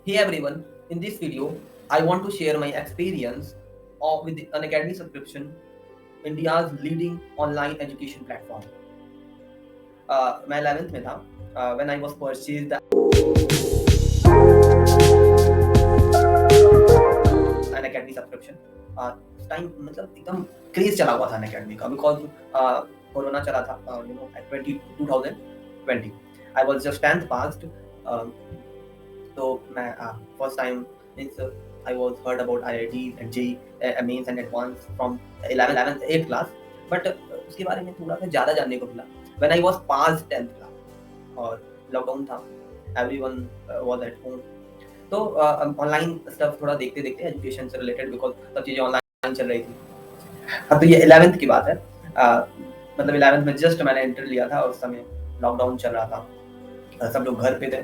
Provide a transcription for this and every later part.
Hey everyone, in this video, I want to share my experience with the Unacademy subscription, India's leading online education platform. मैं 11th में था when I was purchased the Unacademy subscription. उस time मतलब एकदम craze चला हुआ था Unacademy का बिकॉज कोरोना चला था at 2020. I was just 10th passed. तो मैं first time means I was heard about IITs and JEE mains and advanced from 11th 8th class but उसके बारे में थोड़ा सा ज़्यादा जानने को मिला when I was past 10th class और लॉकडाउन था everyone was at home तो ऑनलाइन स्टफ थोड़ा देखते देखते एजुकेशन से रिलेटेड बिकॉज सब चीज़ें ऑनलाइन चल रही थी। हाँ तो ये 11th की बात है मतलब 11th में जस्ट मैंने इंटर लिया था और उस समय लॉकडाउन चल रहा था सब लोग घर पे थे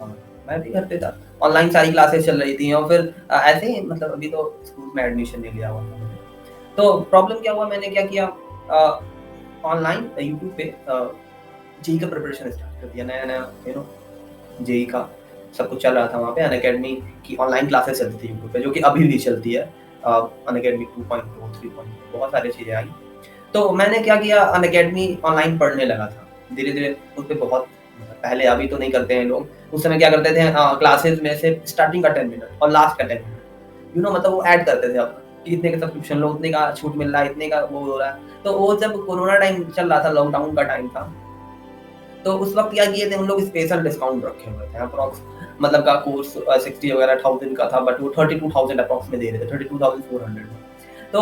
और मैं भी घर पे था ऑनलाइन सारी क्लासेस चल रही थी और फिर ऐसे ही मतलब अभी तो स्कूल में एडमिशन नहीं लिया हुआ था मैंने तो प्रॉब्लम क्या हुआ मैंने क्या किया ऑनलाइन यूट्यूब पे जेई का प्रिपरेशन स्टार्ट कर दिया नया नया जेई का सब कुछ चल रहा था वहाँ पे अनअकैडमी की ऑनलाइन क्लासेस चलती थी यूट्यूब पे जो कि अभी भी चलती है अनअकैडमी 2.2 3.2 बहुत सारी चीज़ें आई तो मैंने क्या किया अनअकैडमी ऑनलाइन पढ़ने लगा था धीरे धीरे उस पर बहुत पहले अभी तो नहीं करते हैं लोग उस समय क्या करते थे क्लासेस में से स्टार्टिंग का 10 मिनट और लास्ट का 10 मिनट मतलब वो ऐड करते थे अपना कि इतने का सब्सक्रिप्शन लो उतने का छूट मिल रहा है इतने का वो हो रहा है तो वो जब कोरोना टाइम चल रहा था लॉकडाउन का टाइम था तो उस वक्त क्या किए थे हम लोग स्पेशल डिस्काउंट रखे हुए थे अप्रॉक्स मतलब का कोर्स 60 वगैरह थाउजेंड का था बट वो 32,000 अप्रॉक्स में दे रहे थे 32,400 में तो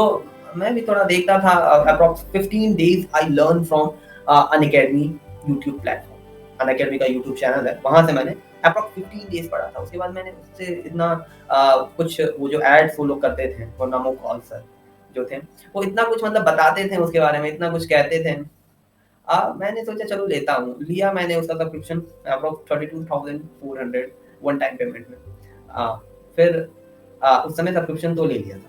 मैं भी थोड़ा देखता था approx 15 days I learn from Unacademy YouTube platform Unacademy का यूट्यूब चैनल है वहां से मैंने अप्रॉक्स 15 डेज पढ़ा था उसके बाद मैंने उससे इतना कुछ वो जो एड्स वो लोग करते थे वो नमो कॉल सर जो थे वो इतना कुछ मतलब बताते थे उसके बारे में इतना कुछ कहते थे मैंने सोचा चलो लेता हूँ लिया मैंने उसका subscription approx 32,400 one time payment में फिर उस समय सब्सक्रिप्शन तो ले लिया था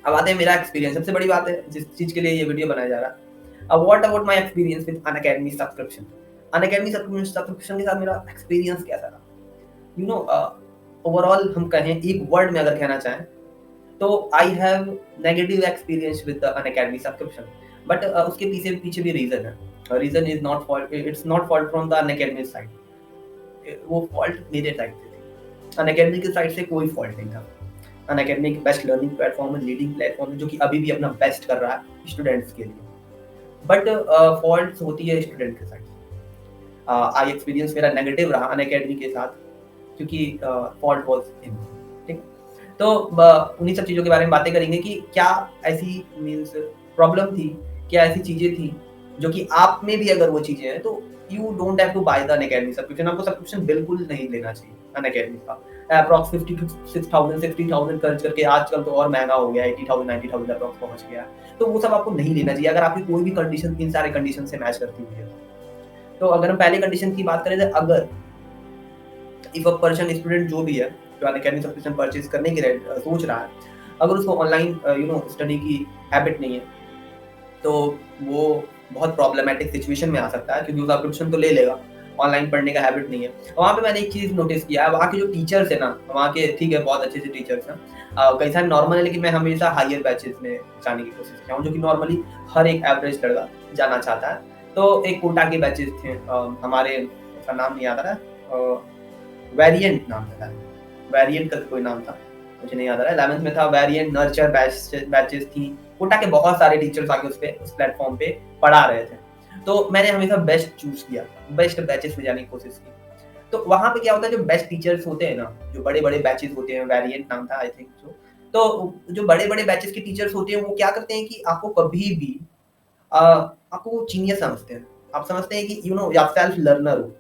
अब आते हैं मेरा एक्सपीरियंस सबसे बड़ी बात है जिस चीज के लिए ये वीडियो बनाया जा रहा है अब what about my experience with Unacademy subscription Unacademy subscription के साथ मेरा एक्सपीरियंस कैसा रहा ओवरऑल हम कहें एक वर्ड में अगर कहना चाहें तो I have negative experience with the Unacademy subscription but उसके पीछे पीछे भी रीजन है reason is not fault it's not fault from the Unacademy side वो फॉल्ट मेरे साइड से थी अनअकैडमी की साइड से कोई फॉल्ट नहीं था अनअकैडमी एक बेस्ट लर्निंग प्लेटफॉर्म है लीडिंग प्लेटफॉर्म है जो कि अभी भी अपना बेस्ट कर रहा है स्टूडेंट्स के लिए बट फॉल्ट होती है स्टूडेंट के साइड आई एक्सपीरियंस मेरा नेगेटिव रहा अनअकैडमी के साथ क्योंकि फॉल्ट वॉज इन ठीक तो उन्हीं सब चीज़ों के बारे में बातें करेंगे कि क्या ऐसी मीन्स प्रॉब्लम थी क्या ऐसी चीज़ें थी जो कि आप में भी अगर वो चीज़ें हैं तो you don't have to buy the Unacademy subscription आपको सब्सक्रिप्शन बिल्कुल नहीं लेना चाहिए अनअकैडमी का अप्रॉक्स 50 to 6,000 60,000 खर्च करके आजकल तो और महंगा हो गया 80,000 90,000 अप्रॉक्स पहुंच गया तो वो सब आपको नहीं लेना चाहिए अगर आपकी कोई भी कंडीशन इन सारे कंडीशन से मैच करती हुई है तो अगर हम पहले कंडीशन की बात करें तो अगर इफ अ पर्सन स्टूडेंट जो भी है जो अनअकैडमी सब्सक्रिप्शन परचेज करने की सोच रहा है अगर उसको ऑनलाइन स्टडी की हैबिट नहीं है तो वो बहुत प्रॉब्लमेटिक सिचुएशन में आ सकता है क्योंकि वो सब्सक्रिप्शन तो ले लेगा ऑनलाइन पढ़ने का हैबिट नहीं है वहाँ पे मैंने एक चीज़ नोटिस किया है वहाँ के जो टीचर्स है ना वहाँ के ठीक है बहुत अच्छे से टीचर्स हैं कई सारे नॉर्मल है लेकिन मैं हमेशा हायर बैचेस में जाने की कोशिश किया हूँ जो कि नॉर्मली हर एक एवरेज लड़का जाना चाहता है तो एक कोटा के बैचेस थे हमारे उसका नाम नहीं याद आ रहा वेरिएंट नाम था वेरिएंट का कोई नाम था मुझे नहीं याद आ रहा है 11th में था वेरिएंट नर्चर बैचेस थी कोटा के बहुत सारे टीचर्स आके उस प्लेटफॉर्म पे पढ़ा रहे थे तो मैंने हमेशा बेस्ट चूज किया बेस्ट बैचेस में जाने की कोशिश की तो वहां पे क्या होता है जो बेस्ट टीचर्स होते हैं ना जो बड़े बड़े बैचेस होते हैं वेरिएंट नाम था आई थिंक सो तो जो बड़े बड़े बैचेस के टीचर्स होते हैं वो क्या करते हैं कि आपको कभी भी आपको वो जीनियस समझते हैं आप समझते हैं कि आप सेल्फ लर्नर हो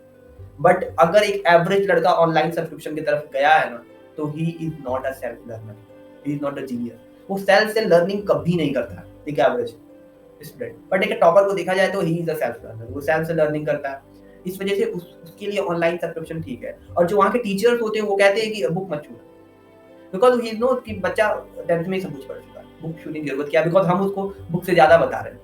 बट अगर एक एवरेज लड़का ऑनलाइन सब्सक्रिप्शन की तरफ गया है ना तो he is not a self learner he is not a genius वो सेल्फ से लर्निंग कभी नहीं करता है एक एवरेज स्टूडेंट बट एक टॉपर को देखा जाए तो he is a self learner वो सेल्फ से लर्निंग करता है इस वजह से उसके लिए ऑनलाइन सब्सक्रिप्शन ठीक है और जो वहाँ के टीचर्स होते हैं वो कहते हैं कि बुक मत छूना बिकॉज ही नो कि बच्चा 10th में ही सब कुछ पढ़ चुका है बुक छूने की जरूरत क्या है बिकॉज हम उसको बुक से ज्यादा बता रहे हैं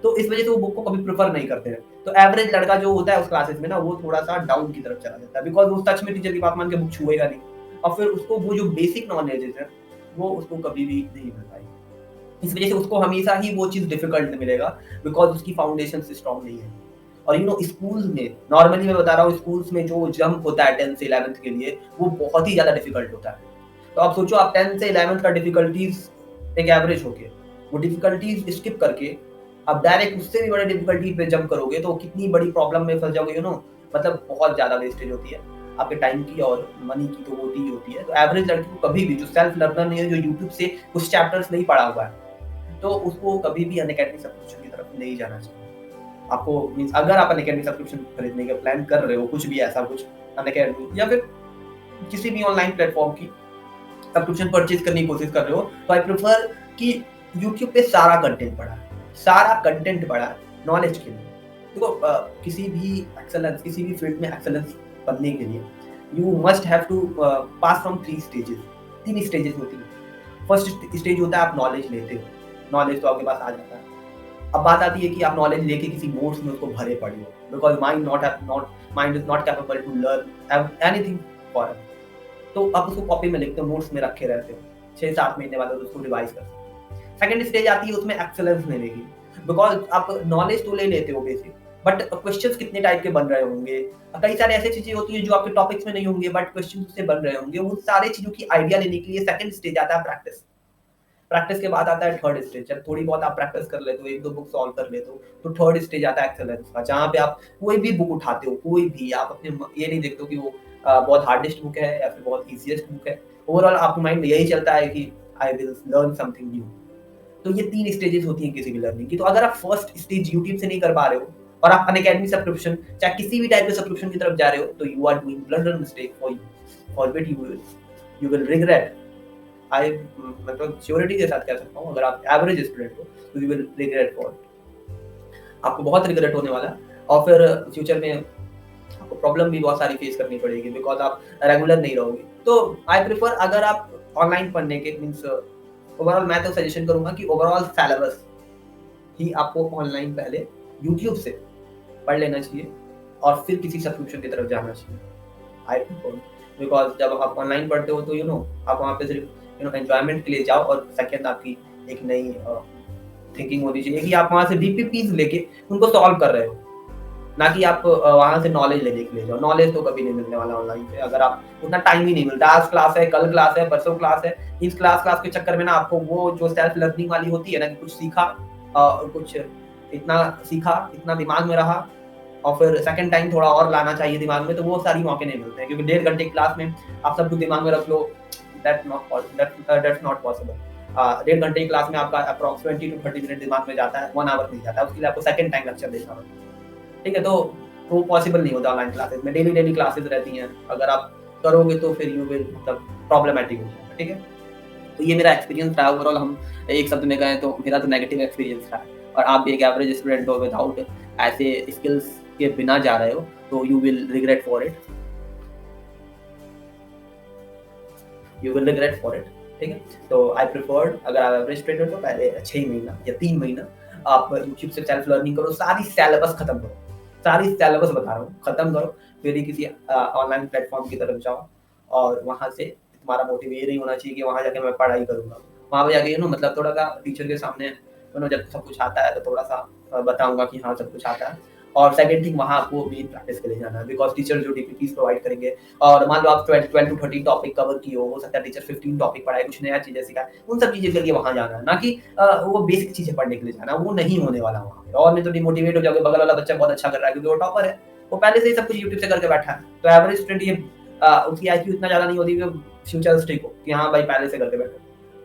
तो इस वजह से वो बुक को कभी प्रेफर नहीं करते हैं। तो एवरेज लड़का जो होता है उस क्लासेस में ना, वो थोड़ा सा डाउन की तरफ चला जाता है, बिकॉज वो सच में टीचर की बात मान के बुक छुएगा नहीं, और फिर उसको वो जो बेसिक नॉलेज है वो उसको कभी भी नहीं मिल पाएगी। इस वजह से उसको हमेशा ही वो चीज़ डिफिकल्ट मिलेगा, बिकॉज उसकी फाउंडेशन स्ट्रॉन्ग नहीं है। और स्कूल्स में नॉर्मली मैं बता रहा हूँ, स्कूल्स में जो जंप होता है 10th से 11th के लिए, वो बहुत ही ज़्यादा डिफिकल्ट होता है। तो आप सोचो, आप 10th से 11th का डिफिकल्टीज एक एवरेज होके, वो डिफिकल्टीज स्किप करके आप डायरेक्ट उससे भी बड़े डिफिकल्टी पे जंप करोगे, तो कितनी बड़ी प्रॉब्लम में फंस जाओगे। मतलब बहुत ज़्यादा वेस्टेज होती है आपके टाइम की और मनी की, तो होती ही होती है। तो एवरेज लड़के को कभी भी, जो सेल्फ लर्नर नहीं है, जो यूट्यूब से कुछ चैप्टर्स नहीं पढ़ा हुआ है, तो उसको कभी भी अनअकैडमी सब्सक्रिप्शन की तरफ नहीं जाना चाहिए। आपको मीन्स अगर आप अनअकैडमी सब्सक्रिप्शन खरीदने का प्लान कर रहे हो, कुछ भी ऐसा कुछ अनअकैडमी या फिर किसी भी ऑनलाइन प्लेटफॉर्म की सब्सक्रिप्शन परचेज करने की कोशिश कर रहे हो, तो आई प्रेफर कि यूट्यूब पे सारा कंटेंट पढ़ा है, सारा कंटेंट पढ़ा है नॉलेज के लिए। देखो, किसी भी एक्सेलेंस, किसी भी फील्ड में एक्सेलेंस बनने के लिए you must have to pass from 3 stages. 3 stages होती है। फर्स्ट स्टेज होता है आप नॉलेज लेते हो, नॉलेज तो आपके पास आ जाता है। अब बात आती है कि आप नॉलेज लेके किसी नोट्स में उसको भरे पड़े हो, because mind is not capable to learn anything for. तो आप उसको कॉपी में लिखते हो, नोट्स में रखे रहते हो, 6-7 महीने बाद उसको रिवाइज कर सकते हो। सेकंड स्टेज आती है उसमें एक्सेलेंस लेने की, बिकॉज आप नॉलेज तो ले लेते हो बेसिक, बट क्वेश्चंस कितने टाइप के बन रहे होंगे, कई सारे ऐसे चीजें होती हैं जो आपके टॉपिक्स में नहीं होंगे बट क्वेश्चन से बन रहे होंगे, उन सारी चीजों की आइडिया लेने के लिए सेकंड स्टेज आता है प्रैक्टिस। प्रैक्टिस के बाद आता है थर्ड स्टेज। जब थोड़ी बहुत आप प्रैक्टिस कर लेते हो, 1-2 बुक सॉल्व कर लेते हो, तो थर्ड स्टेज आता है एक्सेलेंस का, जहाँ पे आप कोई भी बुक उठाते हो, कोई भी, आप अपने ये नहीं देखते हो कि वो बहुत हार्डेस्ट बुक है या फिर बहुत इजीएस्ट बुक है। ओवरऑल आपका माइंड यही चलता है कि I will learn something new. तो ये 3 स्टेजेस होती हैं किसी भी लर्निंग की। तो अगर आप फर्स्ट स्टेज यूट्यूब से नहीं कर पा रहे हो और आप अनअकैडमी सब्सक्रिप्शन, चाहे किसी भी टाइप के सब्सक्रिप्शन की तरफ जा रहे हो, तो you are doing blunder mistake for you, for which you will regret. I मतलब श्योरिटी के साथ कह सकता हूँ, अगर आप एवरेज स्टूडेंट हो तो यू विल रिग्रेट फॉर, आपको बहुत रिग्रेट होने वाला है। और फिर फ्यूचर में आपको प्रॉब्लम भी बहुत सारी फेस करनी पड़ेगी, बिकॉज आप रेगुलर नहीं रहोगे। तो आई प्रेफर, अगर आप ऑनलाइन पढ़ने के मीन्स ओवरऑल, मैं तो सजेशन करूंगा कि ओवरऑल सिलेबस ही आपको ऑनलाइन पहले यूट्यूब से पढ़ लेना चाहिए और फिर किसी सब्सक्रिप्शन की तरफ जाना चाहिए। आई प्रेफर, बिकॉज जब आप ऑनलाइन पढ़ते हो तो आप वहाँ पे सिर्फ एंजॉयमेंट के लिए जाओ, और सेकेंड आपकी एक नई थिंकिंग होनी चाहिए कि आप वहाँ से बीपीपीज लेके उनको सॉल्व कर रहे हो, ना कि आप वहाँ से नॉलेज लेने के लिए जाओ। नॉलेज तो कभी नहीं मिलने वाला ऑनलाइन से, अगर आप उतना टाइम ही नहीं मिलता। आज क्लास है, कल क्लास है, परसों क्लास है, इस क्लास के चक्कर में ना आपको वो जो सेल्फ लर्निंग वाली होती है ना, कि कुछ सीखा, कुछ इतना सीखा, इतना दिमाग में रहा, और फिर सेकंड टाइम थोड़ा और लाना चाहिए दिमाग में, तो वो सारी मौके नहीं मिलते हैं, क्योंकि 1.5 घंटे की क्लास में आप सब कुछ दिमाग में रख लो, दैट्स नॉट पॉसिबल। 1.5 घंटे की क्लास में आपका अप्रॉक्स 20 to 30 मिनट दिमाग में जाता है, 1 आवर नहीं जाता है, उसके लिए आपको सेकंड टाइम लेक्चर देखना होता है। ठीक है, तो वो पॉसिबल नहीं होता ऑनलाइन क्लासेस में। डेली क्लासेस रहती हैं, अगर आप करोगे तो फिर यू विल मतलब प्रॉब्लमैटिक हो जाएगा। ठीक है, तो ये मेरा एक्सपीरियंस रहा ओवरऑल। हम एक शब्द में कहें तो मेरा तो नेगेटिव एक्सपीरियंस रहा, और आप भी एक एवरेज स्टूडेंट हो, विदाउट ऐसे स्किल्स के बिना जा रहे हो, तो you will regret for it, you will regret for it. ठीक है, तो आई प्रेफर्ड, अगर आप एवरेज स्टूडेंट हो, पहले 6 महीना या 3 महीना आप यूट्यूब से सेल्फ लर्निंग करो, सारी सिलेबस खत्म करो, सारी सिलेबस बता रहा हूँ, खत्म करो, फिर ही किसी ऑनलाइन प्लेटफॉर्म की तरफ जाओ। और वहाँ से तुम्हारा मोटिव ये नहीं होना चाहिए कि वहाँ जाके मैं पढ़ाई करूँगा, वहाँ पे जाके मतलब थोड़ा सा टीचर के सामने जब सब कुछ आता है तो थोड़ा सा बताऊंगा कि हाँ सब कुछ आता है। और सेकंड थिंग, वहाँ आपको भी प्रैक्टिस के लिए जाना है, बिकॉज टीचर जो डीपीपीज प्रोवाइड करेंगे, और मान लो आप 12 to 13 टॉपिक कवर किए हो सकता है टीचर 15 टॉपिक पढ़ाए, कुछ नया चीजें सिखाए, उन सब चीजें के लिए वहाँ जाना है, ना कि वो बेसिक चीजें पढ़ने के लिए जाना, वो नहीं होने वाला वहाँ पे। और नहीं तो डिमोटिवेट हो जाओगे, बगल वाला बच्चा बहुत अच्छा कर रहा है क्योंकि वो टॉपर है, वो पहले से ही सब कुछ यूट्यूब से करके बैठा है। तो एवरेज स्टूडेंट ये उसकी आईक्यू इतना ज्यादा नहीं होती कि फ्यूचरिस्टिक हो कि हाँ भाई पहले से करके बैठे,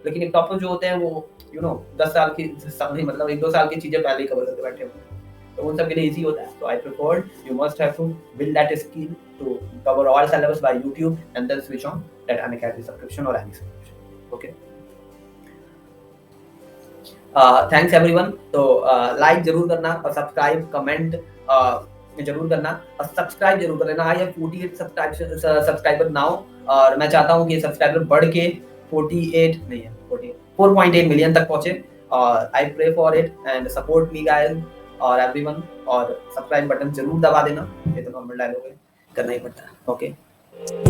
लेकिन एक टॉपर जो होते हैं वो 10 साल की नहीं, मतलब 1-2 साल की चीजें पहले ही कवर करके बैठे होते हैं, तो उन सब के लिए इजी होता है। तो I preferred you must have to build that skill to cover all syllabus by YouTube and then switch on that Unacademy subscription or any subscription. Okay. Thanks everyone. तो लाइक जरूर करना और सब्सक्राइब कमेंट जरूर करना, और subscribe जरूर कर लेना। आई हैव 48 सब्सक्राइबर नाउ, और मैं चाहता हूँ कि सब्सक्राइबर बढ़ के 4.8 मिलियन तक पहुंचे, I pray for it and support me guys और एवरीवन, और सब्सक्राइब बटन जरूर दबा देना, ये तो नॉर्मल डायलॉग है, करना ही पड़ता है। ओके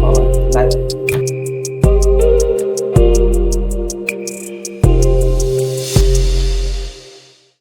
और बाय बाय।